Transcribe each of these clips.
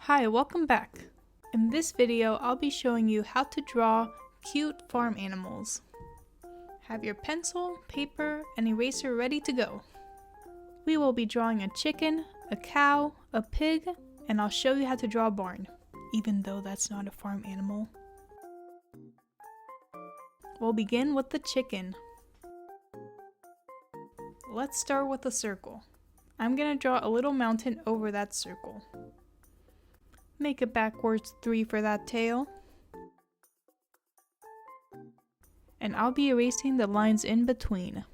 Hi, welcome back. In this video, I'll be showing you how to draw cute farm animals. Have your pencil, paper, and eraser ready to go. We will be drawing a chicken, a cow, a pig, and I'll show you how to draw a barn, even though that's not a farm animal. We'll begin with the chicken. Let's start with a circle. I'm going to draw a little mountain over that circle. Make it backwards 3 for that tail. And I'll be erasing the lines in between.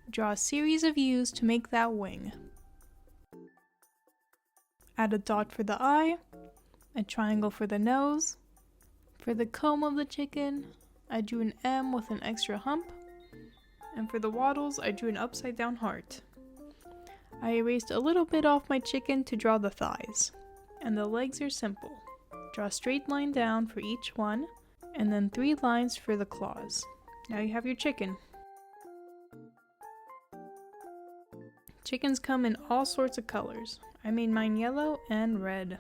Draw a series of U's to make that wing. Add a dot for the eye, a triangle for the nose. For the comb of the chicken, I drew an M with an extra hump. And for the wattles, I drew an upside down heart. I erased a little bit off my chicken to draw the thighs. And the legs are simple. Draw a straight line down for each one, and then 3 lines for the claws. Now you have your chicken. Chickens come in all sorts of colors. I made mine yellow and red.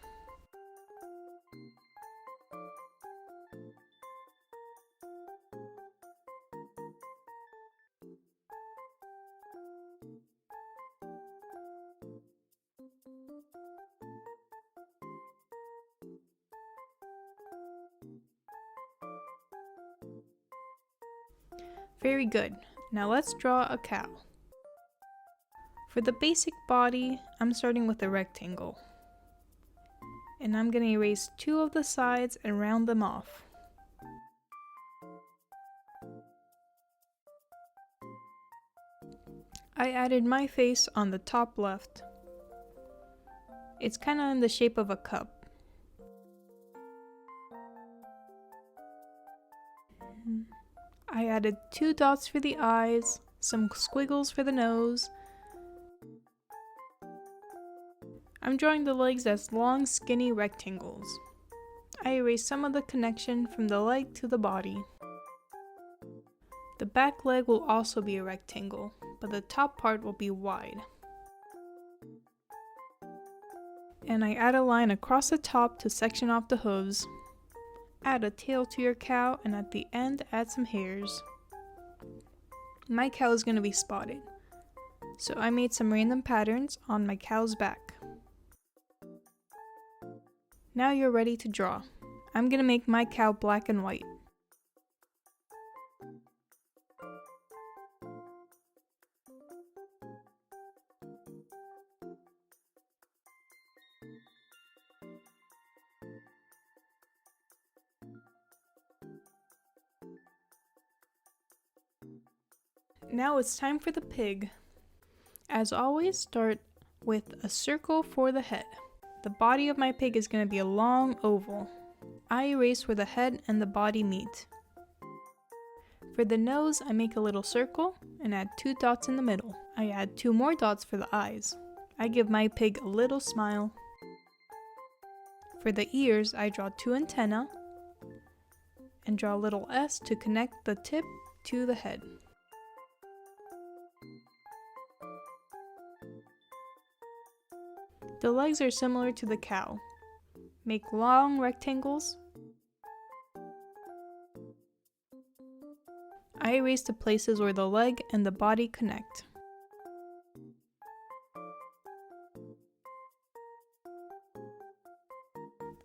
Very good. Now let's draw a cow. For the basic body, I'm starting with a rectangle. And I'm going to erase 2 of the sides and round them off. I added my face on the top left. It's kind of in the shape of a cup. I added 2 dots for the eyes, some squiggles for the nose. I'm drawing the legs as long, skinny rectangles. I erased some of the connection from the leg to the body. The back leg will also be a rectangle, but the top part will be wide. And I add a line across the top to section off the hooves. Add a tail to your cow, and at the end add some hairs. My cow is going to be spotted, so I made some random patterns on my cow's back. Now you're ready to draw. I'm going to make my cow black and white. Now it's time for the pig. As always, start with a circle for the head. The body of my pig is going to be a long oval. I erase where the head and the body meet. For the nose, I make a little circle and add 2 dots in the middle. I add 2 more dots for the eyes. I give my pig a little smile. For the ears, I draw 2 antennae and draw a little S to connect the tip to the head. The legs are similar to the cow. Make long rectangles. I erase the places where the leg and the body connect.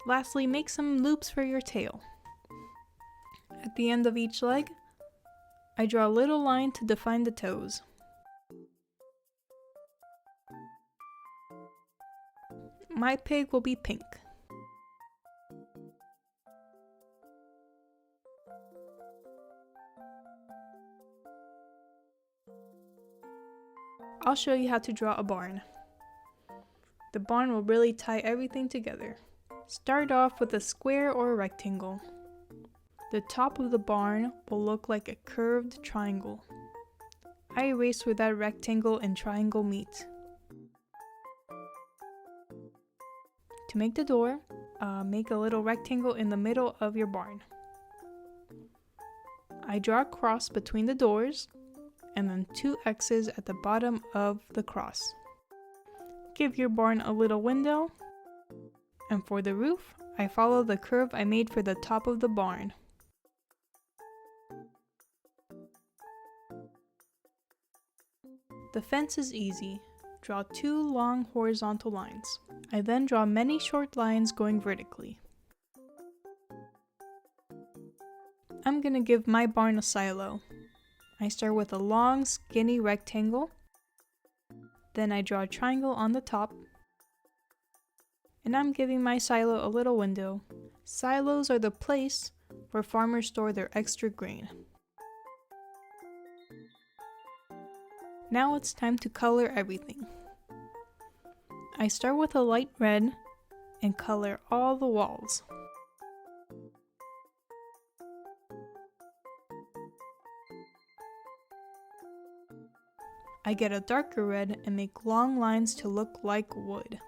Lastly, make some loops for your tail. At the end of each leg, I draw a little line to define the toes. My pig will be pink. I'll show you how to draw a barn. The barn will really tie everything together. Start off with a square or a rectangle. The top of the barn will look like a curved triangle. I erase where that rectangle and triangle meet. To make the door, make a little rectangle in the middle of your barn. I draw a cross between the doors and then 2 X's at the bottom of the cross. Give your barn a little window, and for the roof, I follow the curve I made for the top of the barn. The fence is easy. Draw 2 long horizontal lines. I then draw many short lines going vertically. I'm gonna give my barn a silo. I start with a long, skinny rectangle. Then I draw a triangle on the top. And I'm giving my silo a little window. Silos are the place where farmers store their extra grain. Now it's time to color everything. I start with a light red and color all the walls. I get a darker red and make long lines to look like wood.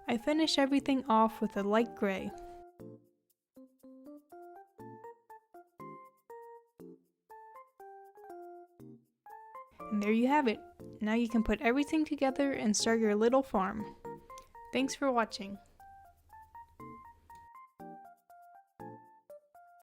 I finish everything off with a light gray. And there you have it. Now you can put everything together and start your little farm. Thanks for watching.